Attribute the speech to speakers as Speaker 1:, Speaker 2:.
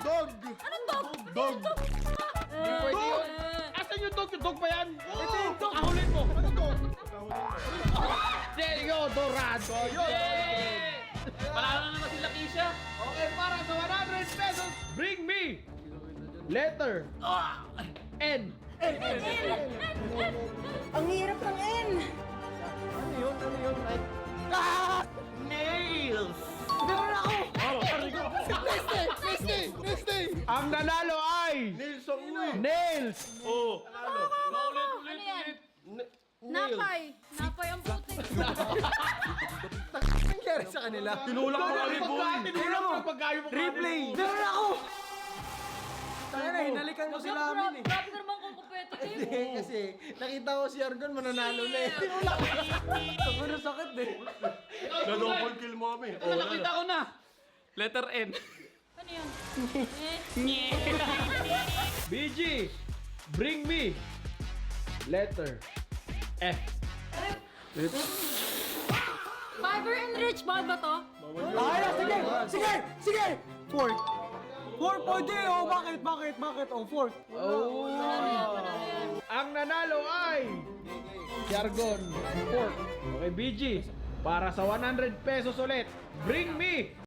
Speaker 1: Dog!
Speaker 2: Anong dog?
Speaker 1: Dog!
Speaker 3: Pwede yun. Asan yung dog? Yung dog ba yan?
Speaker 1: Ito yung dog!
Speaker 3: Ahulin mo.
Speaker 1: Ano to?
Speaker 3: Deodorant.
Speaker 1: Yun!
Speaker 3: Panalo na naman si Lakeisha. Okay, para sa 100 pesos, bring me letter N.
Speaker 2: Ang hirap ng N.
Speaker 1: Ano yun? Ano yun?
Speaker 3: Nails.
Speaker 1: Meron ako! Next day!
Speaker 3: Ang nanalo ay
Speaker 1: Nilsong Uy!
Speaker 3: Nails.
Speaker 1: Oh!
Speaker 3: Ulit,
Speaker 2: Ano yan? Napay. Napay ang putik.
Speaker 1: Anong nangyari sa kanila?
Speaker 3: Tinulak mo kami, boy. Tinulak mo pagkayo mo.
Speaker 1: Replay! Meron ako! Tayo na, hinalikan ko sila amin eh.
Speaker 2: Grabe ka naman kung competitive.
Speaker 1: Hindi, kasi nakita ko si Argon mananalo na eh. Tinulak ko. Sobrang sakit eh. Na-double kill mo kami.
Speaker 3: Ano, nakita ko na. Letter N.
Speaker 2: Ano yun?
Speaker 3: BG, bring me letter F.
Speaker 2: Fiber enriched ball ba to?
Speaker 1: Ay, sige! Sige! Sige! Fourth! Fourth! Pwede! Oh, bakit? Bakit? Bakit? Oh, fourth!
Speaker 3: Oh.
Speaker 2: Panalo yan.
Speaker 3: Ang nanalo ay si Argon. Fourth. Okay, BG. Para sa 100 pesos ulit, bring me